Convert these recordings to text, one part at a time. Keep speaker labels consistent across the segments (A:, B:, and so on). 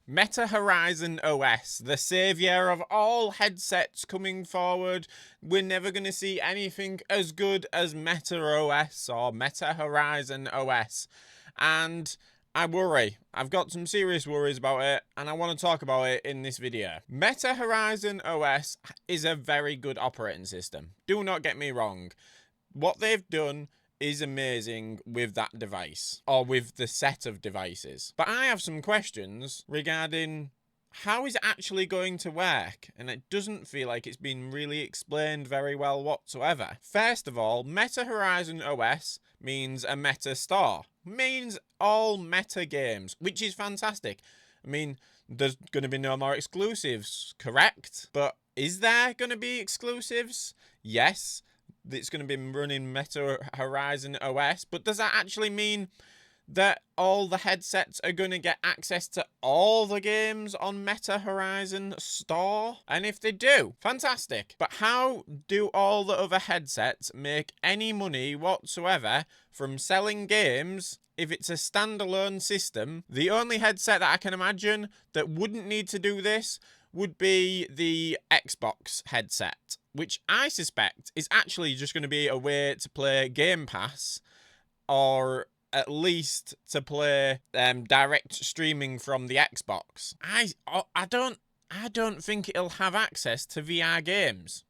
A: Meta Horizon OS, the savior of all headsets coming forward. We're never going to see anything as good as Meta OS or Meta Horizon OS. And I worry. I've got some serious worries about it, and I want to talk about it in this video. Meta Horizon OS is a very good operating system. Do not get me wrong. What they've done is amazing with that device, or with the set of devices. But I have some questions regarding how is it actually going to work, and it doesn't feel like it's been really explained very well whatsoever. First of all, Meta Horizon OS means a meta store, means all meta games, which is fantastic. I mean, there's going to be no more exclusives, correct? But is there going to be exclusives? Yes. It's going to be running Meta Horizon OS, but does that actually mean that all the headsets are going to get access to all the games on Meta Horizon Store? And if they do, fantastic. But how do all the other headsets make any money whatsoever from selling games if it's a standalone system? The only headset that I can imagine that wouldn't need to do this would be the Xbox headset, which I suspect is actually just going to be a way to play Game Pass, or at least to play direct streaming from the Xbox. I don't think it'll have access to VR games.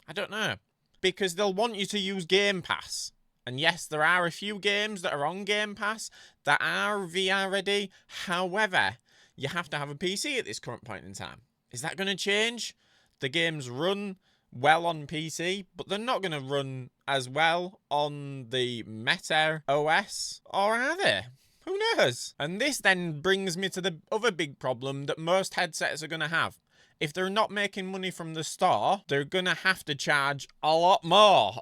A: I don't know, because they'll want you to use Game Pass. And yes, there are a few games that are on Game Pass that are VR ready. However, you have to have a PC at this current point in time. Is that going to change? The games run well on PC, but they're not going to run as well on the Meta OS, or are they? Who knows? And this then brings me to the other big problem that most headsets are going to have. If they're not making money from the store, they're going to have to charge a lot more.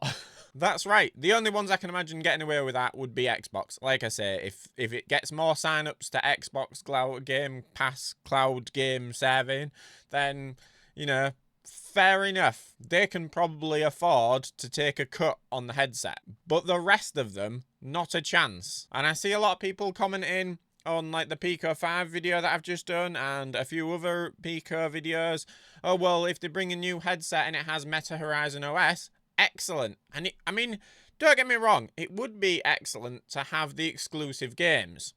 A: That's right. The only ones I can imagine getting away with that would be Xbox. Like I say, if it gets more sign-ups to Xbox Cloud Game Pass Cloud Game Serving, then, you know, fair enough. They can probably afford to take a cut on the headset. But the rest of them, not a chance. And I see a lot of people commenting on like the Pico 5 video that I've just done and a few other Pico videos. Oh, well, if they bring a new headset and it has Meta Horizon OS, excellent. And I mean, don't get me wrong, it would be excellent to have the exclusive games.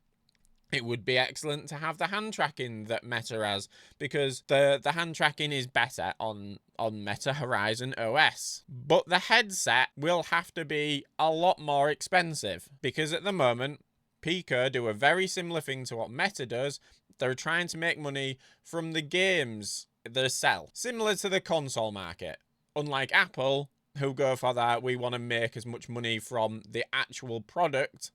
A: It would be excellent to have the hand tracking that Meta has, because the hand tracking is better on Meta Horizon OS. But the headset will have to be a lot more expensive, because at the moment, Pico do a very similar thing to what Meta does. They're trying to make money from the games they sell, similar to the console market. Unlike Apple, who go for that, we want to make as much money from the actual product.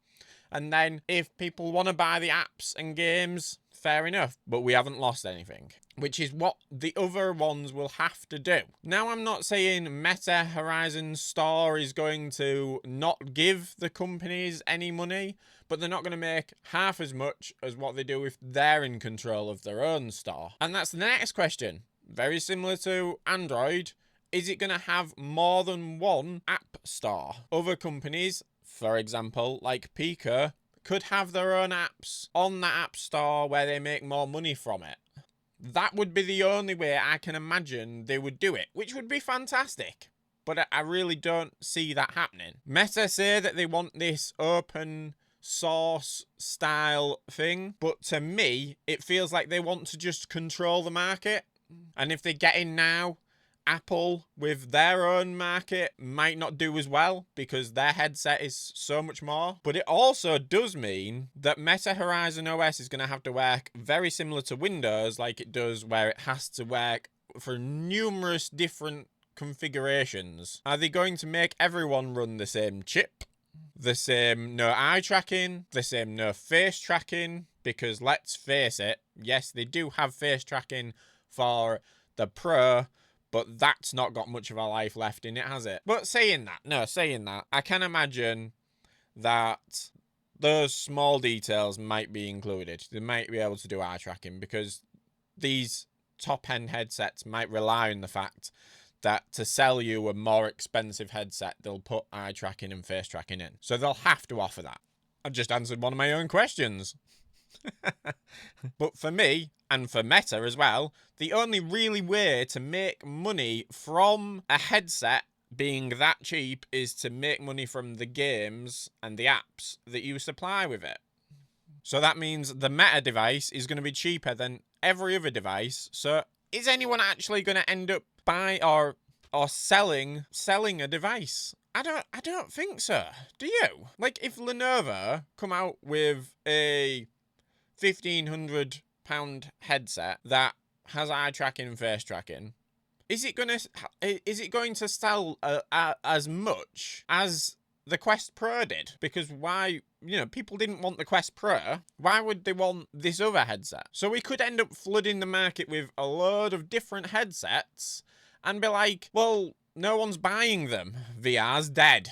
A: And then if people want to buy the apps and games, fair enough, but we haven't lost anything, which is what the other ones will have to do. Now, I'm not saying Meta Horizon Store is going to not give the companies any money, but they're not going to make half as much as what they do if they're in control of their own store. And that's the next question. Very similar to Android. Is it going to have more than one app store? Other companies, for example, like Pico, could have their own apps on the app store where they make more money from it. That would be the only way I can imagine they would do it, which would be fantastic. But I really don't see that happening. Meta say that they want this open source style thing, but to me, it feels like they want to just control the market. And if they get in now, Apple, with their own market, might not do as well because their headset is so much more. But it also does mean that Meta Horizon OS is going to have to work very similar to Windows, like it does, where it has to work for numerous different configurations. Are they going to make everyone run the same chip? The same no eye tracking? The same no face tracking? Because let's face it, yes, they do have face tracking for the Pro, but that's not got much of a life left in it, has it? But saying that, I can imagine that those small details might be included. They might be able to do eye tracking because these top-end headsets might rely on the fact that to sell you a more expensive headset, they'll put eye tracking and face tracking in. So they'll have to offer that. I just answered one of my own questions. But for me, and for Meta as well, the only really way to make money from a headset being that cheap is to make money from the games and the apps that you supply with it. So that means the Meta device is going to be cheaper than every other device. So is anyone actually going to end up buying or selling a device? I don't think so. Do you? Like, if Lenovo come out with a £1,500 headset that has eye tracking and face tracking, is it going to sell as much as the Quest Pro did? Because why, people didn't want the Quest Pro. Why would they want this other headset? So we could end up flooding the market with a load of different headsets and be like, well, no one's buying them. VR's dead.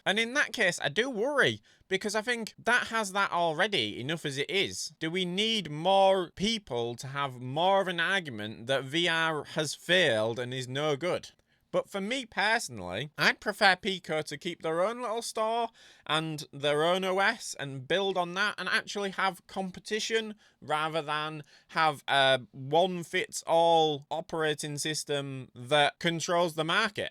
A: And in that case, I do worry, because I think that has that already, enough as it is. Do we need more people to have more of an argument that VR has failed and is no good? But for me personally, I'd prefer Pico to keep their own little store and their own OS and build on that and actually have competition rather than have a one-fits-all operating system that controls the market.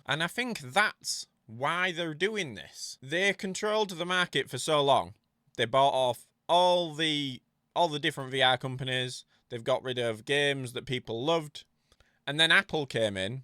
A: And I think that's why they're doing this. They controlled the market for so long. They bought off all the different VR companies. They've got rid of games that people loved. And then Apple came in,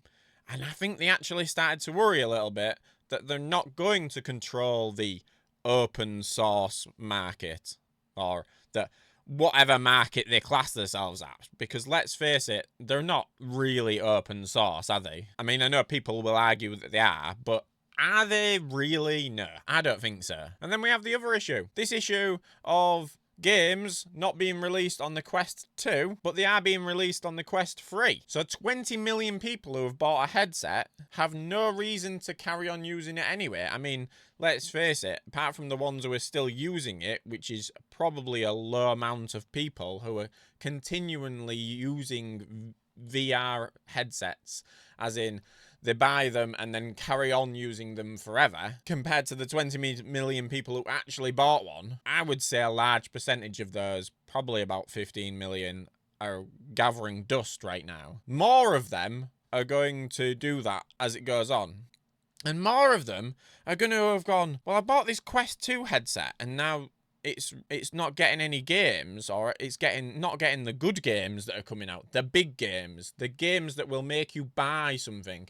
A: and I think they actually started to worry a little bit that they're not going to control the open source market, or the whatever market they class themselves as. Because let's face it, they're not really open source, are they? I mean, I know people will argue that they are, but are they really? No, I don't think so. And then we have the other issue. This issue of games not being released on the Quest 2, but they are being released on the Quest 3. So 20 million people who have bought a headset have no reason to carry on using it anyway. I mean, let's face it, apart from the ones who are still using it, which is probably a low amount of people who are continually using VR headsets, as in they buy them and then carry on using them forever, compared to the 20 million people who actually bought one, I would say a large percentage of those, probably about 15 million, are gathering dust right now. More of them are going to do that as it goes on. And more of them are going to have gone, well, I bought this Quest 2 headset and now it's not getting any games, or it's not getting the good games that are coming out, the big games, the games that will make you buy something.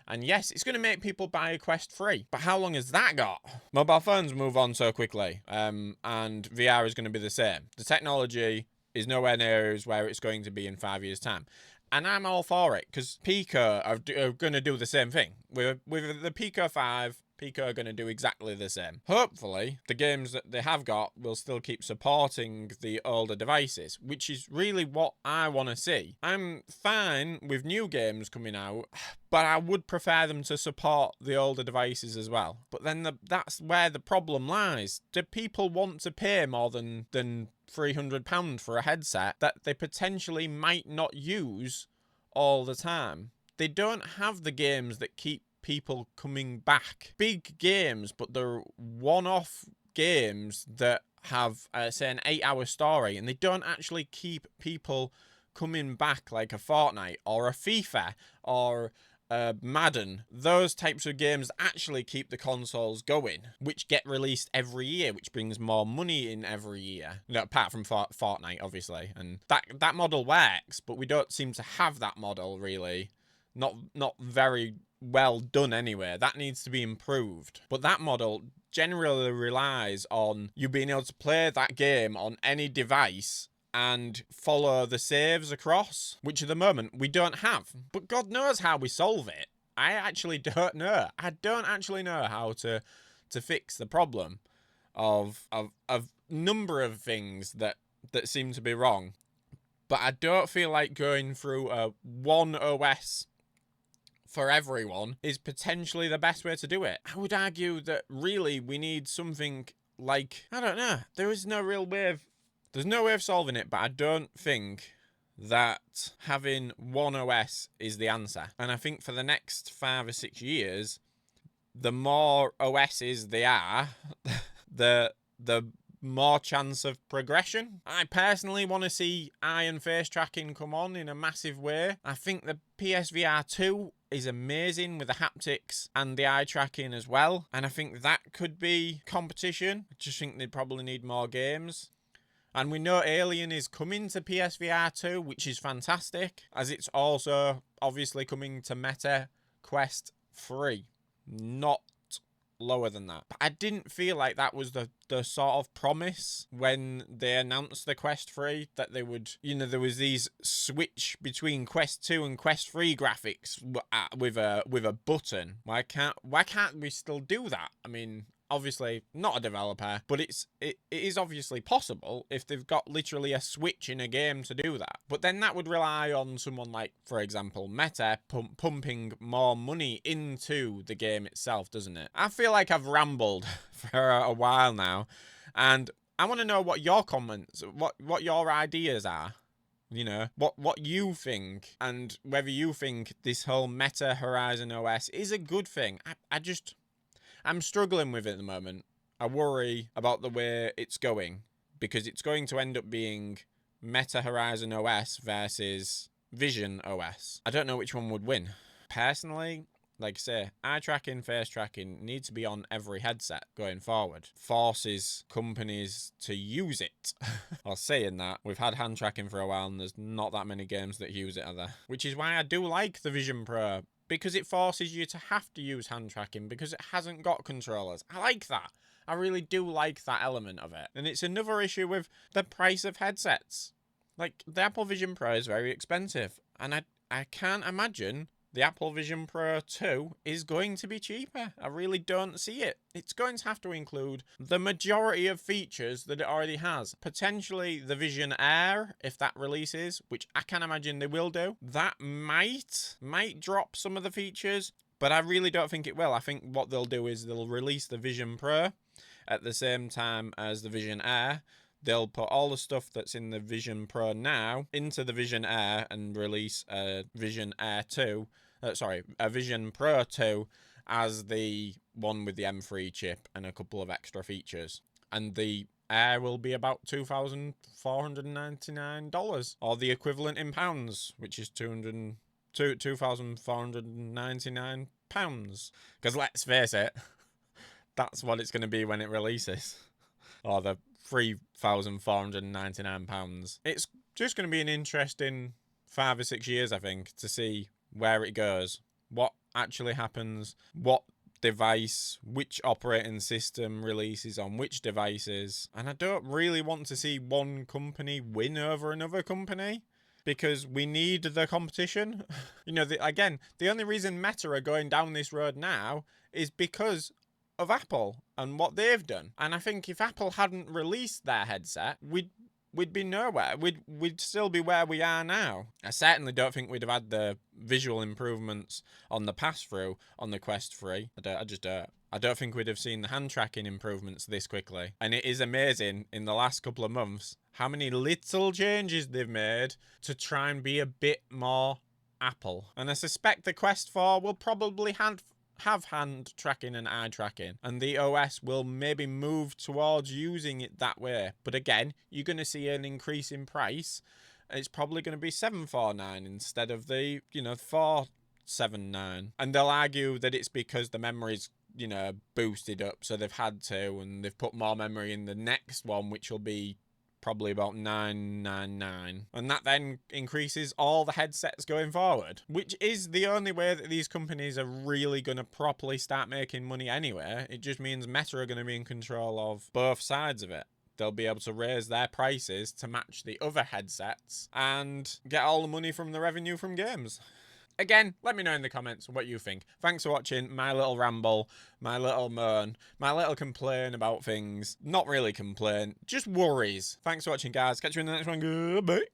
A: And yes, it's going to make people buy a Quest 3. But how long has that got? Mobile phones move on so quickly. And VR is going to be the same. The technology is nowhere near where it's going to be in 5 years' time. And I'm all for it, because Pico are going to do the same thing. With the Pico 5, Pico are going to do exactly the same. Hopefully, the games that they have got will still keep supporting the older devices, which is really what I want to see. I'm fine with new games coming out, but I would prefer them to support the older devices as well. But then that's where the problem lies. Do people want to pay more than £300 for a headset that they potentially might not use all the time? They don't have the games that keep people coming back. Big games, but they're one-off games that have, say, an 8-hour story, and they don't actually keep people coming back like a Fortnite or a FIFA or Madden. Those types of games actually keep the consoles going, which get released every year, which brings more money in every year. Apart from Fortnite, obviously. And that model works, but we don't seem to have that model, really. Not very well done anyway. That needs to be improved. But that model generally relies on you being able to play that game on any device and follow the saves across, which at the moment we don't have. But God knows how we solve it. I actually don't know. I don't actually know how to fix the problem of number of things that seem to be wrong. But I don't feel like going through a one OS for everyone is potentially the best way to do it. I would argue that really we need something like, I don't know, there's no way of solving it, but I don't think that having one OS is the answer. And I think for the next 5 or 6 years, the more OSs there are, the more chance of progression. I personally want to see eye and face tracking come on in a massive way. I think the PSVR 2 is amazing with the haptics and the eye tracking as well, and I think that could be competition. I just think they probably need more games. And we know Alien is coming to PSVR 2, which is fantastic, as it's also obviously coming to Meta Quest 3. Not lower than that. But I didn't feel like that was the sort of promise when they announced the Quest 3, that they would, you know, there was these switch between Quest 2 and Quest 3 graphics with a button. Why can't we still do that? I mean, obviously not a developer, but it is obviously possible if they've got literally a switch in a game to do that. But then that would rely on someone like, for example, Meta pumping more money into the game itself, doesn't it? I feel like I've rambled for a while now, and I want to know what your comments, what your ideas are. You know, what you think, and whether you think this whole Meta Horizon OS is a good thing. I'm struggling with it at the moment. I worry about the way it's going, because it's going to end up being Meta Horizon OS versus Vision OS. I don't know which one would win. Personally, like I say, eye tracking, face tracking needs to be on every headset going forward. Forces companies to use it. Well, saying that, we've had hand tracking for a while and there's not that many games that use it, are there? Which is why I do like the Vision Pro, because it forces you to have to use hand tracking because it hasn't got controllers. I like that. I really do like that element of it. And it's another issue with the price of headsets. Like, the Apple Vision Pro is very expensive, and I can't imagine the Apple Vision Pro 2 is going to be cheaper. I really don't see it. It's going to have to include the majority of features that it already has. Potentially the Vision Air, if that releases, which I can imagine they will do. That might drop some of the features, but I really don't think it will. I think what they'll do is they'll release the Vision Pro at the same time as the Vision Air. They'll put all the stuff that's in the Vision Pro now into the Vision Air and release a Vision Air 2. A Vision Pro 2 as the one with the M3 chip and a couple of extra features. And the Air will be about $2,499, or the equivalent in pounds, which is £2,499. Because let's face it, that's what it's going to be when it releases. Or the £3,499. It's just going to be an interesting 5 or 6 years, I think, to see where it goes, what actually happens, what device, which operating system releases on which devices. And I don't really want to see one company win over another company, because we need the competition. You know, again, the only reason Meta are going down this road now is because of Apple and what they've done. And I think if Apple hadn't released their headset, we'd be nowhere. We'd still be where we are now. I certainly don't think we'd have had the visual improvements on the pass-through on the Quest 3. I just don't. I don't think we'd have seen the hand tracking improvements this quickly. And it is amazing in the last couple of months how many little changes they've made to try and be a bit more Apple. And I suspect the Quest 4 will probably have hand tracking and eye tracking, and the OS will maybe move towards using it that way. But again, you're going to see an increase in price. It's probably going to be $749 instead of the, $479. And they'll argue that it's because the memory's, boosted up, so they've had to, and they've put more memory in the next one, which will be probably about $999, and that then increases all the headsets going forward, which is the only way that these companies are really going to properly start making money anyway. It just means Meta are going to be in control of both sides of it. They'll be able to raise their prices to match the other headsets and get all the money from the revenue from games. Again, let me know in the comments what you think. Thanks for watching my little ramble, my little moan, my little complain about things. Not really complain, just worries. Thanks for watching, guys. Catch you in the next one. Goodbye.